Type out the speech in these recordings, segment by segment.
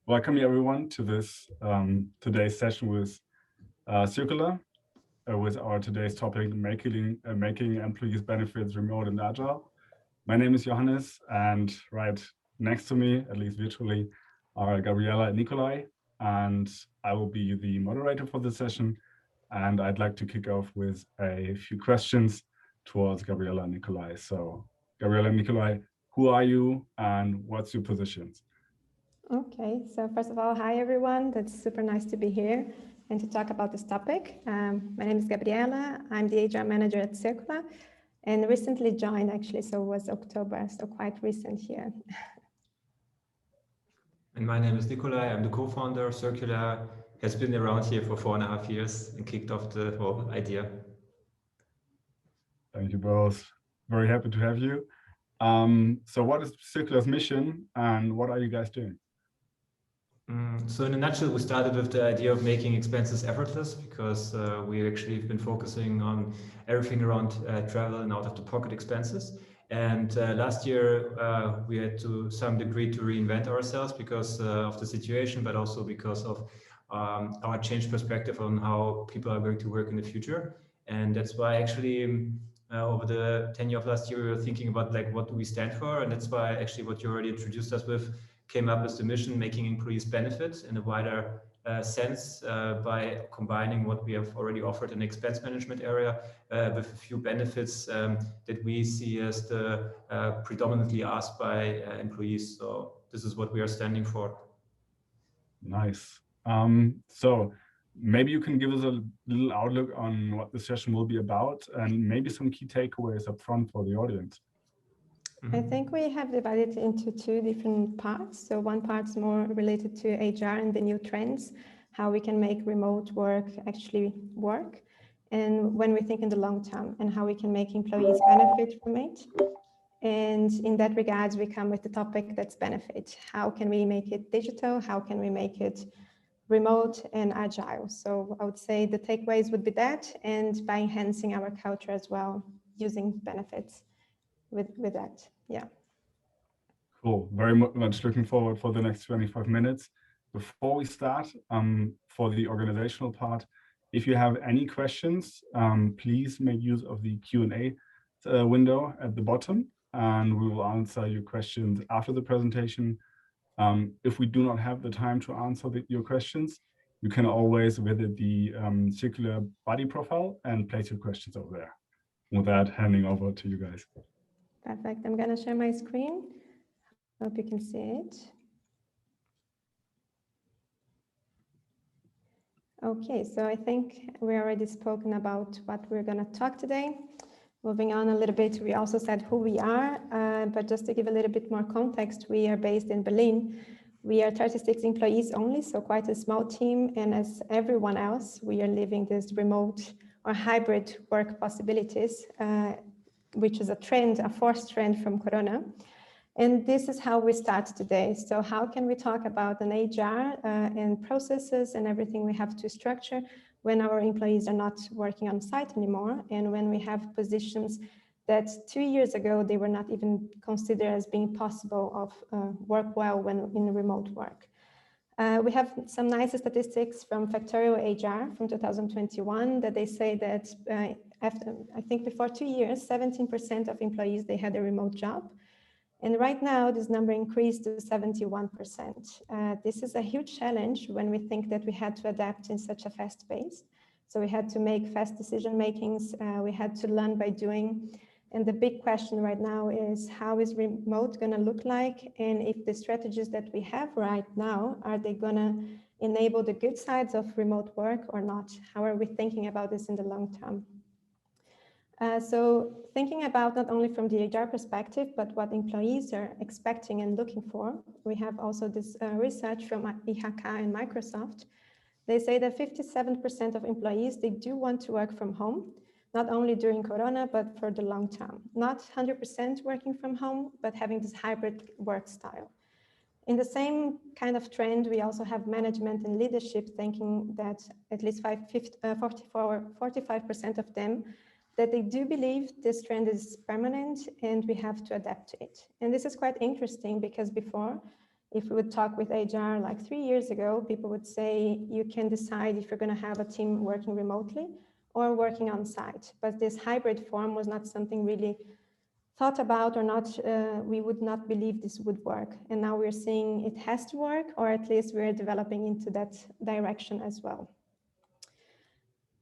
Welcome everyone to this today's session with Circula, with our today's topic, making employees benefits remote and agile. My name is Johannes, and right next to me, at least virtually, are Gabriela and Nikolai, and I will be the moderator for the session. And I'd like to kick off with a few questions towards Gabriela and Nikolai. So Gabriela and Nikolai, who are you and what's your positions? Okay, so first of all, hi everyone. That's super nice to be here and to talk about this topic. My name is Gabriela. I'm the HR manager at Circula and recently joined actually, so it was October, so quite recent here. And my name is Nikolai. I'm the co-founder of Circula. Has been around here for 4.5 years and kicked off the whole idea. Thank you both. Very happy to have you. So what is Circula's mission and what are you guys doing? So in a nutshell, we started with the idea of making expenses effortless because we actually have been focusing on everything around travel and out-of-the-pocket expenses. And last year, we had to some degree to reinvent ourselves because of the situation, but also because of our changed perspective on how people are going to work in the future. And that's why actually over the tenure of last year, we were thinking about like, what do we stand for? And that's why actually what you already introduced us with came up with the mission, making employees benefit in a wider sense by combining what we have already offered in the expense management area with a few benefits that we see as the predominantly asked by employees. So this is what we are standing for. Nice. So maybe you can give us a little outlook on what the session will be about and maybe some key takeaways up front for the audience. I think we have divided into two different parts. So one part's more related to HR and the new trends, how we can make remote work actually work. And when we think in the long term and how we can make employees benefit from it. And in that regards, we come with the topic that's benefit. How can we make it digital? How can we make it remote and agile? So I would say the takeaways would be that, and by enhancing our culture as well, using benefits with that. Yeah. Cool. Very much looking forward for the next 25 minutes. Before we start, for the organizational part, if you have any questions, please make use of the Q&A window at the bottom, and we will answer your questions after the presentation. If we do not have the time to answer your questions, you can always visit the Circula body profile and place your questions over there. With that, handing over to you guys. Perfect. I'm going to share my screen. Hope you can see it. Okay, so I think we already spoken about what we're going to talk today. Moving on a little bit, we also said who we are, but just to give a little bit more context, we are based in Berlin. We are 36 employees only, so quite a small team. And as everyone else, we are living this remote or hybrid work possibilities, which is a trend, a forced trend from Corona. And this is how we start today. So how can we talk about an HR and processes and everything we have to structure when our employees are not working on site anymore, and when we have positions that 2 years ago, they were not even considered as being possible of work well when in remote work. We have some nice statistics from Personio HR from 2021 that they say that after, I think before 2 years, 17% of employees, they had a remote job. And right now, this number increased to 71%. This is a huge challenge when we think that we had to adapt in such a fast pace. So we had to make fast decision makings. We had to learn by doing. And the big question right now is, how is remote going to look like? And if the strategies that we have right now, are they going to enable the good sides of remote work or not? How are we thinking about this in the long term? So thinking about not only from the HR perspective, but what employees are expecting and looking for, we have also this research from IHK and Microsoft. They say that 57% of employees, they do want to work from home, not only during Corona, but for the long term. Not 100% working from home, but having this hybrid work style. In the same kind of trend, we also have management and leadership thinking that at least 45% of them that they do believe this trend is permanent and we have to adapt to it. And this is quite interesting because before, if we would talk with HR like 3 years ago, people would say you can decide if you're going to have a team working remotely or working on site. But this hybrid form was not something really thought about, or not, we would not believe this would work. And now we're seeing it has to work, or at least we're developing into that direction as well.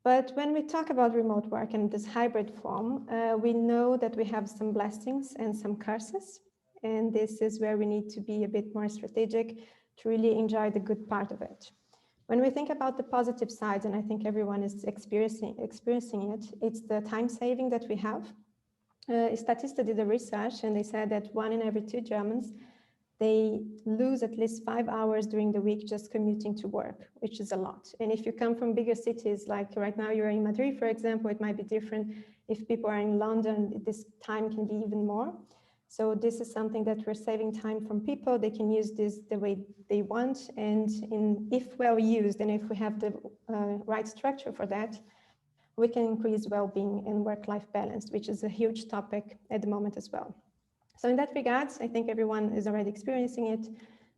But when we talk about remote work and this hybrid form, we know that we have some blessings and some curses. And this is where we need to be a bit more strategic to really enjoy the good part of it. When we think about the positive sides, and I think everyone is experiencing it, it's the time saving that we have. Statista did a research and they said that 1 in every 2 Germans, they lose at least 5 hours during the week just commuting to work, which is a lot. And if you come from bigger cities, like right now you're in Madrid, for example, it might be different. If people are in London, this time can be even more. So this is something that we're saving time from people. They can use this the way they want. And if well used, and if we have the right structure for that, we can increase well-being and work-life balance, which is a huge topic at the moment as well. So in that regards, I think everyone is already experiencing it.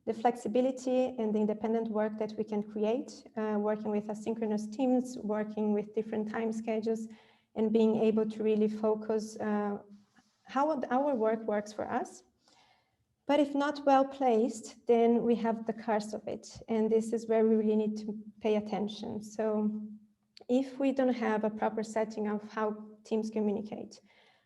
The flexibility and the independent work that we can create, working with asynchronous teams, working with different time schedules, and being able to really focus how our work works for us. But if not well placed, then we have the curse of it. And this is where we really need to pay attention. So if we don't have a proper setting of how teams communicate,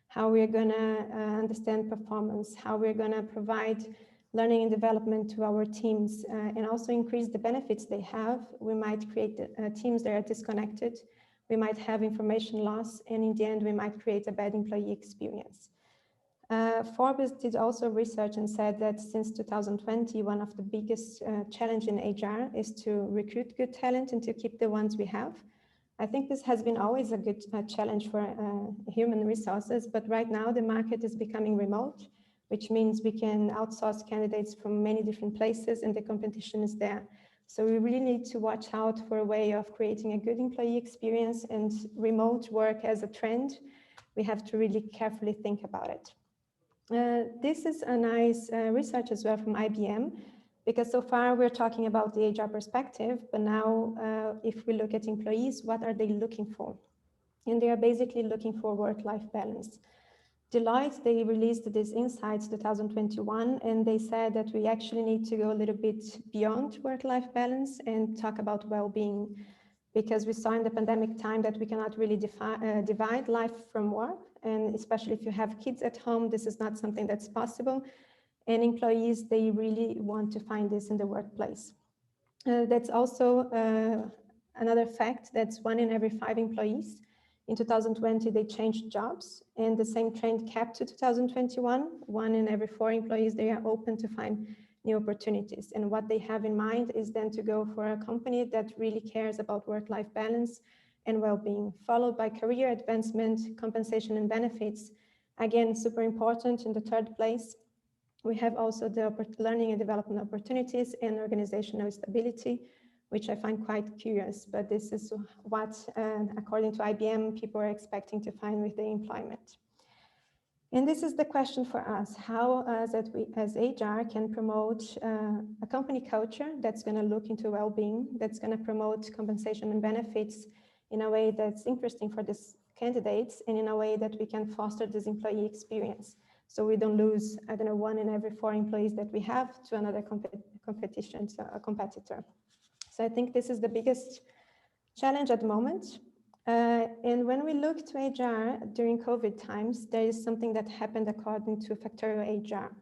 how we're going to understand performance, how we're going to provide learning and development to our teams, and also increase the benefits they have, we might create teams that are disconnected. We might have information loss, and in the end, we might create a bad employee experience. Forbes did also research and said that since 2020, one of the biggest challenge in HR is to recruit good talent and to keep the ones we have. I think this has been always a good challenge for human resources, but right now the market is becoming remote, which means we can outsource candidates from many different places and the competition is there. So we really need to watch out for a way of creating a good employee experience, and remote work as a trend, we have to really carefully think about it. This is a nice research as well from IBM, because so far we're talking about the HR perspective, but now if we look at employees, what are they looking for? And they are basically looking for work-life balance. Deloitte, they released these insights 2021, and they said that we actually need to go a little bit beyond work-life balance and talk about well-being, because we saw in the pandemic time that we cannot really divide life from work, and especially if you have kids at home, this is not something that's possible. And employees, they really want to find this in the workplace. That's also another fact, that's 1 in every 5 employees. In 2020, they changed jobs, and the same trend kept to 2021. 1 in every 4 employees, they are open to find new opportunities. And what they have in mind is then to go for a company that really cares about work-life balance and well-being, followed by career advancement, compensation and benefits. Again, super important in the 3rd place. We have also the learning and development opportunities and organizational stability, which I find quite curious, but this is what, according to IBM, people are expecting to find with their employment. And this is the question for us, how we as HR can promote a company culture that's going to look into well-being, that's going to promote compensation and benefits in a way that's interesting for these candidates, and in a way that we can foster this employee experience. So we don't lose, 1 in every 4 employees that we have to another competition, so a competitor. So I think this is the biggest challenge at the moment. And when we look to HR during COVID times, there is something that happened according to Factorio HR.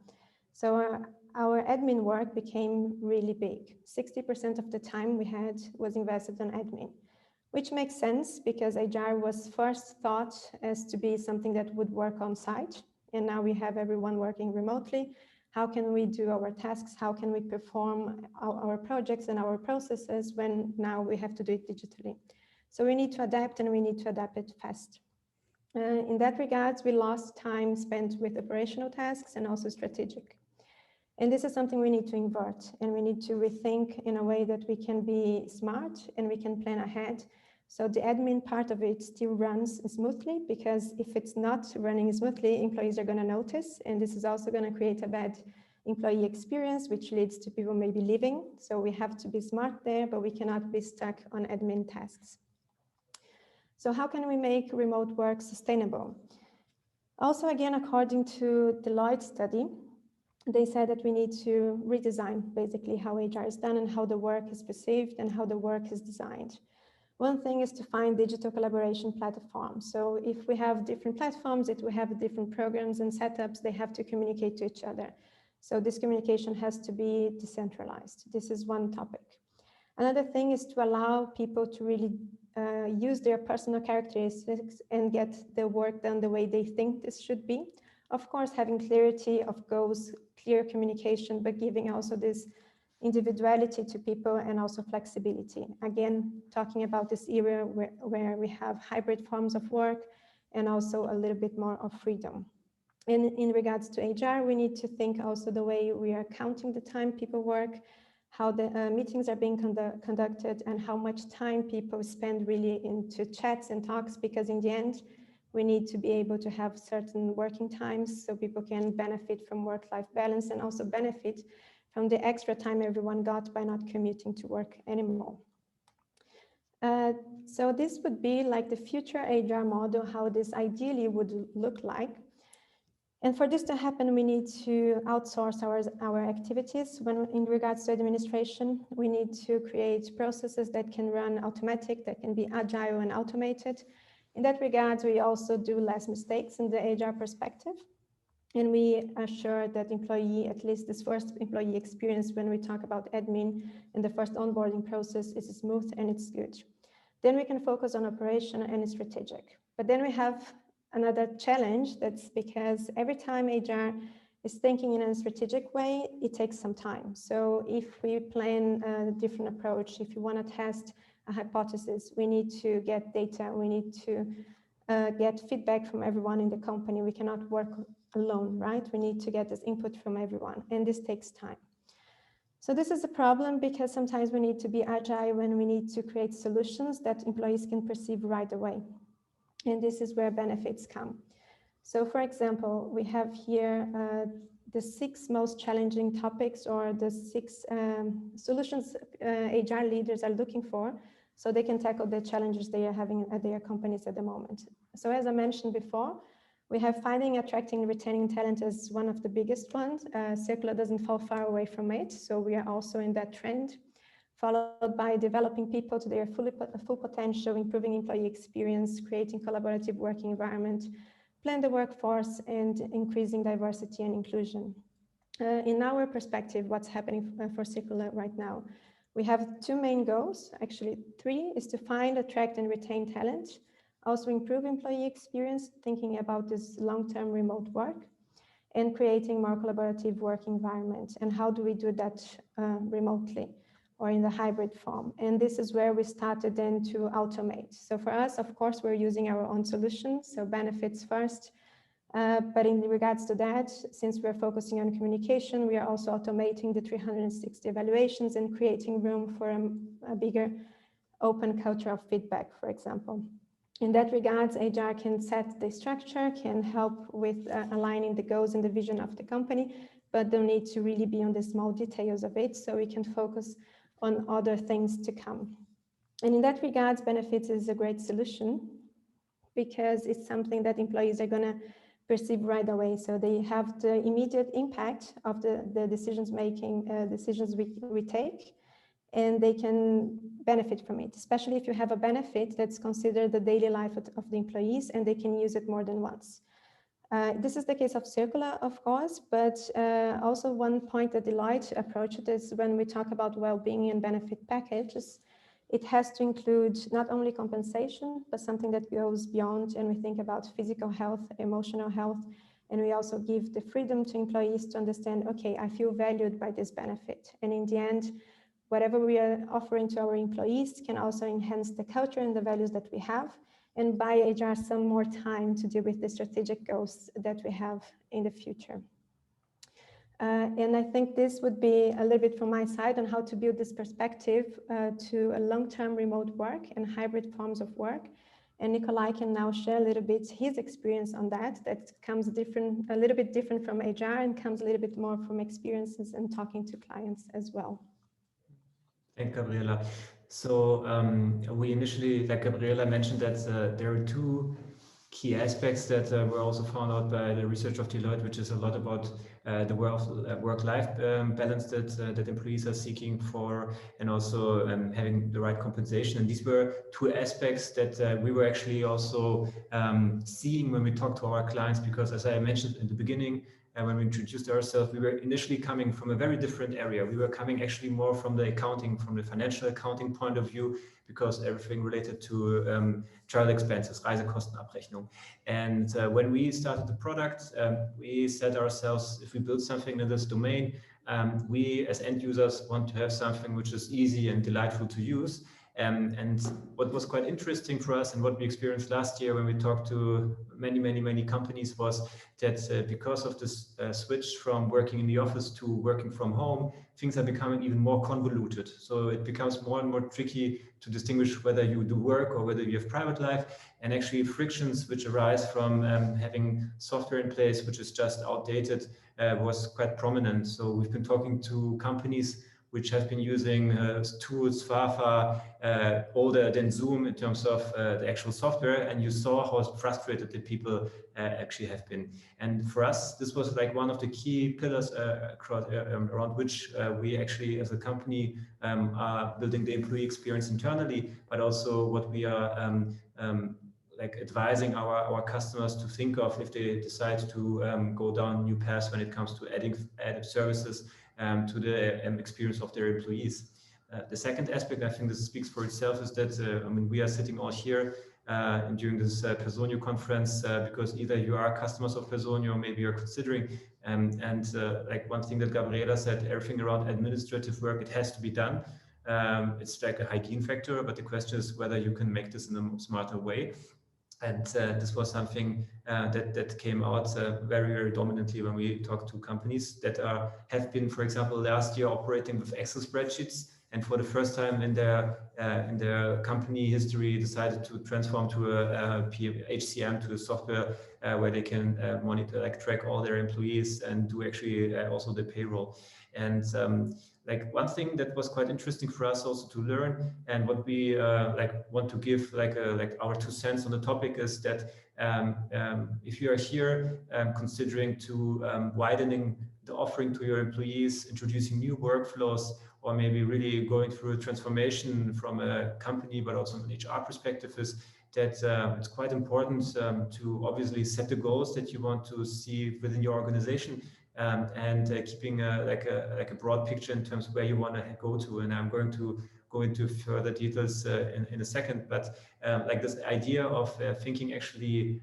So our admin work became really big. 60% of the time we had was invested on admin, which makes sense because HR was first thought as to be something that would work on site. And now we have everyone working remotely. How can we do our tasks? How can we perform our projects and our processes when now we have to do it digitally? So we need to adapt, and we need to adapt it fast. In that regards, we lost time spent with operational tasks and also strategic. And this is something we need to invert, and we need to rethink in a way that we can be smart and we can plan ahead. So the admin part of it still runs smoothly, because if it's not running smoothly, employees are going to notice, and this is also going to create a bad employee experience, which leads to people maybe leaving. So we have to be smart there, but we cannot be stuck on admin tasks. So how can we make remote work sustainable? Also, again, according to Deloitte study, they said that we need to redesign basically how HR is done and how the work is perceived and how the work is designed. One thing is to find digital collaboration platforms. So if we have different platforms, if we have different programs and setups, they have to communicate to each other. So this communication has to be decentralized. This is one topic. Another thing is to allow people to really use their personal characteristics and get the work done the way they think this should be. Of course, having clarity of goals, clear communication, but giving also this individuality to people and also flexibility. Again, talking about this era where we have hybrid forms of work and also a little bit more of freedom. And in regards to HR, we need to think also the way we are counting the time people work, how the meetings are being conducted, and how much time people spend really into chats and talks, because in the end, we need to be able to have certain working times so people can benefit from work-life balance and also benefit from the extra time everyone got by not commuting to work anymore. So this would be like the future HR model, how this ideally would look like. And for this to happen, we need to outsource our activities. When in regards to administration, we need to create processes that can run automatic, that can be agile and automated. In that regard, we also do less mistakes in the HR perspective. And we assure that employee, at least this first employee experience when we talk about admin and the first onboarding process, is smooth and it's good. Then we can focus on operation and strategic. But then we have another challenge, that's because every time HR is thinking in a strategic way, it takes some time. So if we plan a different approach, if you want to test a hypothesis, we need to get data, we need to get feedback from everyone in the company. We cannot work alone, right? We need to get this input from everyone, and this takes time. So this is a problem because sometimes we need to be agile when we need to create solutions that employees can perceive right away. And this is where benefits come. So for example, we have here the 6 most challenging topics, or the 6 solutions HR leaders are looking for, so they can tackle the challenges they are having at their companies at the moment. So as I mentioned before, we have finding, attracting, and retaining talent as one of the biggest ones. Circula doesn't fall far away from it, so we are also in that trend, followed by developing people to their full potential, improving employee experience, creating collaborative working environment, plan the workforce, and increasing diversity and inclusion. In our perspective, what's happening for Circula right now? We have 2 main goals, actually 3, is to find, attract, and retain talent, also improve employee experience, thinking about this long-term remote work, and creating more collaborative work environment. And how do we do that remotely or in the hybrid form? And this is where we started then to automate. So for us, of course, we're using our own solutions, so benefits first. But in regards to that, since we're focusing on communication, we are also automating the 360 evaluations and creating room for a bigger open culture of feedback, for example. In that regards, HR can set the structure, can help with aligning the goals and the vision of the company, but don't need to really be on the small details of it, so we can focus on other things to come. And in that regards, benefits is a great solution because it's something that employees are going to perceive right away. So they have the immediate impact of the decisions we take, and they can benefit from it, especially if you have a benefit that's considered the daily life of the employees and they can use it more than once. This is the case of Circula, of course, but also one point that Deloitte approached is when we talk about well-being and benefit packages, it has to include not only compensation, but something that goes beyond, and we think about physical health, emotional health, and we also give the freedom to employees to understand, okay, I feel valued by this benefit. And in the end, whatever we are offering to our employees can also enhance the culture and the values that we have, and buy HR some more time to deal with the strategic goals that we have in the future. And I think this would be a little bit from my side on how to build this perspective to a long-term remote work and hybrid forms of work. And Nikolai can now share a little bit his experience on that. That comes different, a little bit different from HR and comes a little bit more from experiences and talking to clients as well. Thank Gabriela. So we initially, like Gabriela mentioned, that there are two key aspects that were also found out by the research of Deloitte, which is a lot about the work-life balance that employees are seeking for, and also having the right compensation. And these were two aspects that we were actually also seeing when we talked to our clients, because as I mentioned in the beginning, when we introduced ourselves, we were initially coming from a very different area. We were coming actually more from the accounting, from the financial accounting point of view, because everything related to travel expenses, Reisekostenabrechnung. And when we started the product, we said ourselves, if we build something in this domain, we as end users want to have something which is easy and delightful to use. And what was quite interesting for us and what we experienced last year when we talked to many companies was that because of this switch from working in the office to working from home, things are becoming even more convoluted. So it becomes more and more tricky to distinguish whether you do work or whether you have private life, and actually frictions which arise from having software in place which is just outdated was quite prominent. So we've been talking to companies which have been using tools far older than Zoom in terms of the actual software, and you saw how frustrated the people actually have been. And for us, this was like one of the key pillars around which we actually as a company are building the employee experience internally, but also what we are like advising our customers to think of if they decide to go down new paths when it comes to adding services to the experience of their employees. The second aspect, I think this speaks for itself, is that I mean, we are sitting all here during this Personio conference because either you are customers of Personio or maybe you're considering. Like one thing that Gabriela said, everything around administrative work, it has to be done. It's like a hygiene factor, but the question is whether you can make this in a smarter way. And this was something that came out very dominantly when we talked to companies that have been, for example, last year operating with Excel spreadsheets, and for the first time in their company history decided to transform to a HCM, to a software where they can monitor, like track all their employees and do actually also the payroll. And like one thing that was quite interesting for us also to learn, and what we like want to give like our 2 cents on the topic, is that if you are here considering to widening the offering to your employees, introducing new workflows, or maybe really going through a transformation from a company but also an HR perspective, is that it's quite important to obviously set the goals that you want to see within your organization, and keeping like a broad picture in terms of where you want to go to. And I'm going to go into further details in a second, but like this idea of thinking actually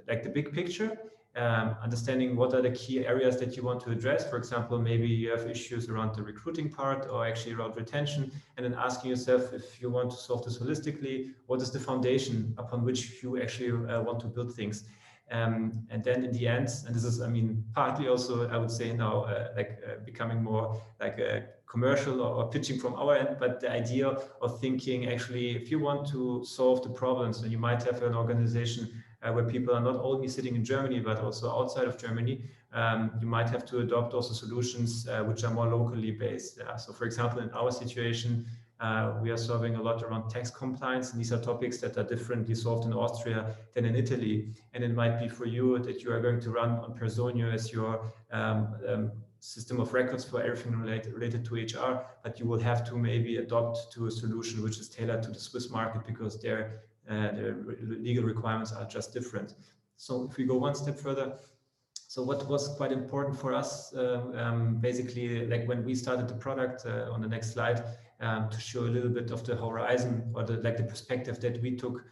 like the big picture, understanding what are the key areas that you want to address. For example, maybe you have issues around the recruiting part or actually around retention, and then asking yourself, if you want to solve this holistically, what is the foundation upon which you actually want to build things. And then in the end, and this is, I mean, partly also, I would say now, becoming more like a commercial or pitching from our end, but the idea of thinking actually, if you want to solve the problems, and you might have an organization where people are not only sitting in Germany, but also outside of Germany, you might have to adopt also solutions which are more locally based. So for example, in our situation, we are solving a lot around tax compliance, and these are topics that are differently solved in Austria than in Italy. And it might be for you that you are going to run on Personio as your system of records for everything related to HR, but you will have to maybe adopt to a solution which is tailored to the Swiss market, because their legal requirements are just different. So if we go one step further, so what was quite important for us, basically, like when we started the product, on the next slide, to show a little bit of the horizon, or the perspective that we took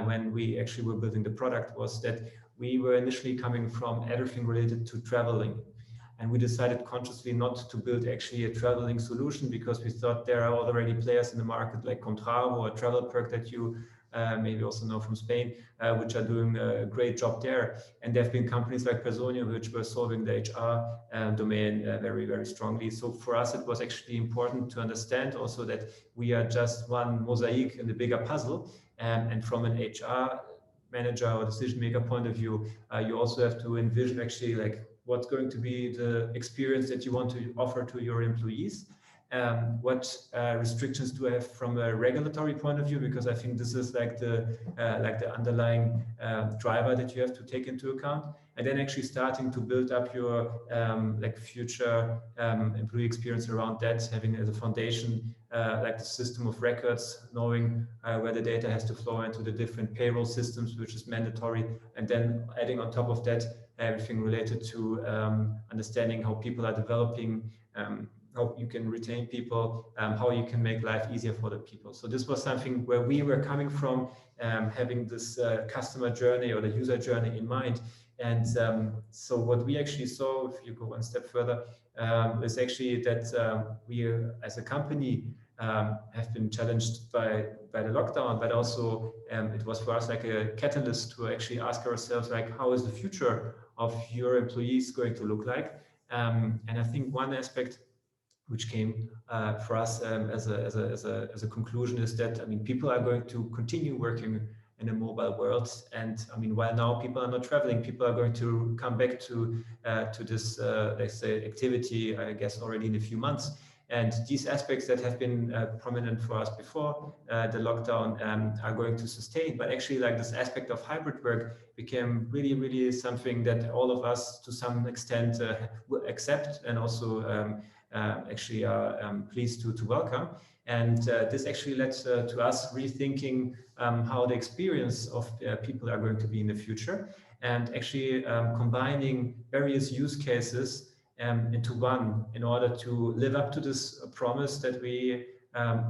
when we actually were building the product, was that we were initially coming from everything related to traveling. And we decided consciously not to build actually a traveling solution, because we thought there are already players in the market like Contravo or Travel Perk that you maybe also know from Spain, which are doing a great job there. And there have been companies like Personio, which were solving the HR domain very, very strongly. So for us, it was actually important to understand also that we are just one mosaic in the bigger puzzle. And from an HR manager or decision maker point of view, you also have to envision actually like what's going to be the experience that you want to offer to your employees. What restrictions do I have from a regulatory point of view? Because I think this is like the underlying driver that you have to take into account. And then actually starting to build up your like future employee experience around that, having as a foundation like the system of records, knowing where the data has to flow into the different payroll systems, which is mandatory, and then adding on top of that everything related to understanding how people are developing, how you can retain people, how you can make life easier for the people. So this was something where we were coming from, having this customer journey or the user journey in mind. And so what we actually saw, if you go one step further, is actually that we as a company have been challenged by the lockdown, but also it was for us like a catalyst to actually ask ourselves, like, how is the future of your employees going to look like? And I think one aspect which came for us as a conclusion is that, I mean, people are going to continue working in a mobile world, and I mean, while now people are not traveling, people are going to come back to this, let's say, activity, I guess, already in a few months. And these aspects that have been prominent for us before the lockdown are going to sustain. But actually, like this aspect of hybrid work became really, really something that all of us, to some extent, will accept and also actually are pleased to welcome. And this actually led to us rethinking how the experience of people are going to be in the future, and actually combining various use cases into one in order to live up to this promise that we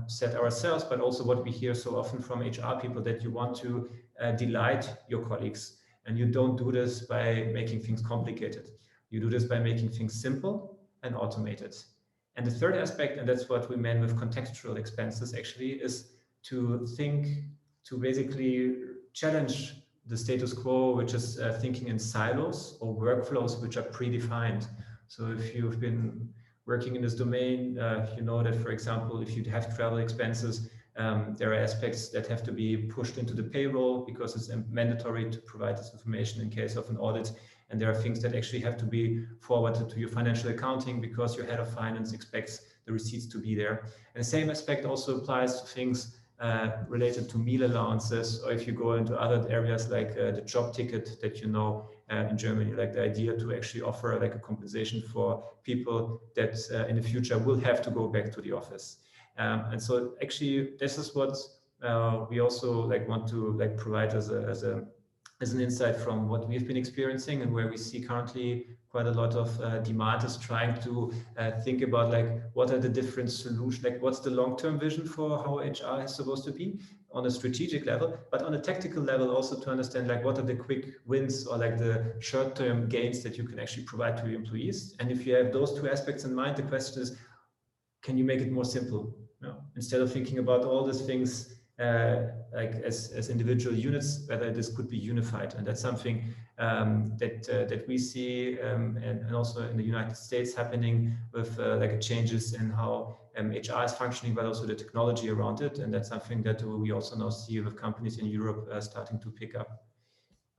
set ourselves, but also what we hear so often from HR people, that you want to delight your colleagues. And you don't do this by making things complicated. You do this by making things simple and automated. And the third aspect, and that's what we meant with contextual expenses actually, is to think, to basically challenge the status quo, which is thinking in silos or workflows which are predefined. So if you've been working in this domain, you know that, for example, if you have travel expenses, there are aspects that have to be pushed into the payroll because it's mandatory to provide this information in case of an audit. And there are things that actually have to be forwarded to your financial accounting because your head of finance expects the receipts to be there. And the same aspect also applies to things related to meal allowances, or if you go into other areas like the job ticket that you know in Germany, like the idea to actually offer like a compensation for people that in the future will have to go back to the office. And so actually this is what we also like want to like provide as an insight from what we've been experiencing, and where we see currently quite a lot of demand is trying to think about like what are the different solutions, like what's the long-term vision for how HR is supposed to be on a strategic level, but on a tactical level also to understand like what are the quick wins or like the short-term gains that you can actually provide to your employees. And if you have those two aspects in mind, the question is, can you make it more simple? You know, instead of thinking about all these things like as individual units, whether this could be unified. And that's something that we see and also in the United States happening with like changes in how HR is functioning, but also the technology around it. And that's something that we also now see with companies in Europe starting to pick up.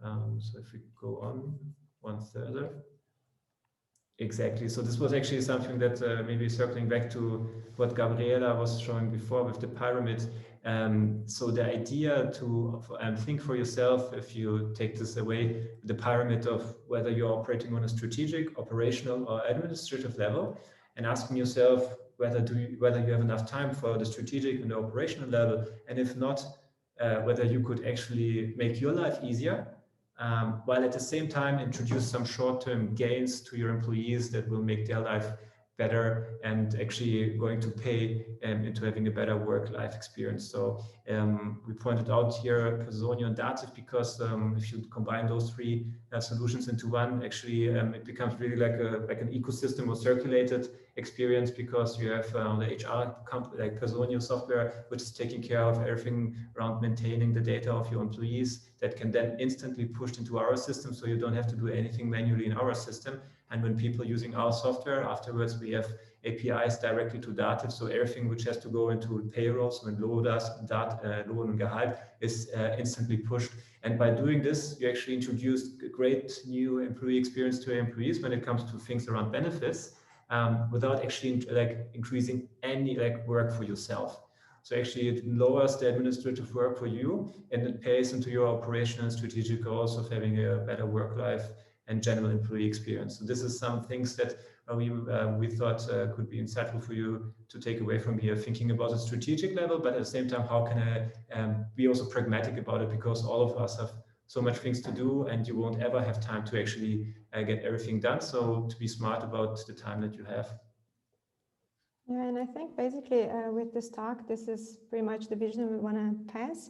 So if we go on one further. Exactly. So this was actually something that maybe circling back to what Gabriela was showing before with the pyramid. So the idea to think for yourself, if you take this away, the pyramid of whether you're operating on a strategic, operational, or administrative level, and asking yourself whether you have enough time for the strategic and the operational level, and if not, whether you could actually make your life easier. While at the same time introduce some short-term gains to your employees that will make their life better and actually going to pay into having a better work-life experience. So we pointed out here Personio and Dativ because if you combine those three solutions into one, actually it becomes really like an ecosystem or circulated experience, because you have the HR company like Personio software, which is taking care of everything around maintaining the data of your employees, that can then instantly pushed into our system, so you don't have to do anything manually in our system. And when people using our software, afterwards we have APIs directly to Dativ, so everything which has to go into payrolls when Lohn und Gehalt is instantly pushed. And by doing this, you actually introduced a great new employee experience to your employees when it comes to things around benefits, without actually increasing any work for yourself. So actually it lowers the administrative work for you, and it pays into your operational and strategic goals of having a better work life and general employee experience. So this is some things that we thought could be insightful for you to take away from here, thinking about the strategic level, but at the same time, how can I be also pragmatic about it, because all of us have so much things to do, and you won't ever have time to actually get everything done. So to be smart about the time that you have. Yeah, and I think basically with this talk, this is pretty much the vision we want to pass,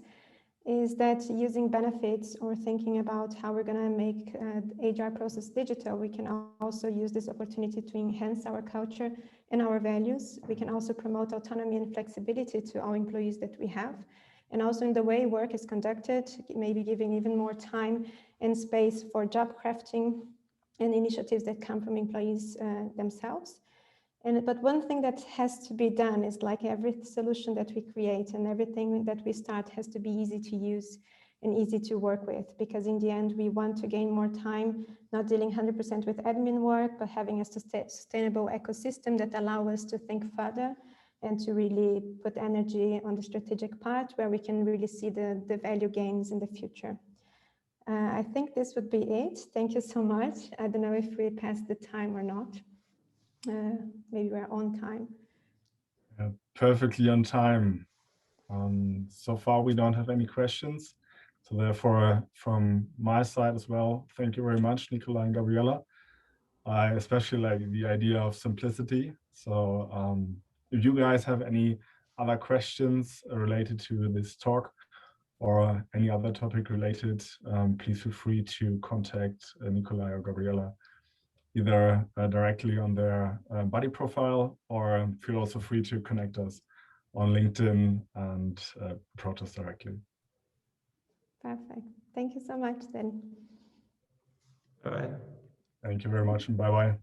is that using benefits or thinking about how we're going to make HR process digital, we can also use this opportunity to enhance our culture and our values. We can also promote autonomy and flexibility to our employees that we have. And also in the way work is conducted, maybe giving even more time and space for job crafting and initiatives that come from employees themselves. But one thing that has to be done is, like every solution that we create and everything that we start has to be easy to use and easy to work with, because in the end we want to gain more time, not dealing 100% with admin work, but having a sustainable ecosystem that allows us to think further and to really put energy on the strategic part where we can really see the value gains in the future. I think this would be it. Thank you so much. I don't know if we passed the time or not. Maybe we're on time. Perfectly on time. So far, we don't have any questions. So therefore, from my side as well, thank you very much, Nikolai and Gabriela. I especially like the idea of simplicity. So if you guys have any other questions related to this talk or any other topic related, please feel free to contact Nikolai or Gabriela, either directly on their body profile, or feel also free to connect us on LinkedIn and approach us directly. Perfect. Thank you so much then. All right. Thank you very much, and bye-bye.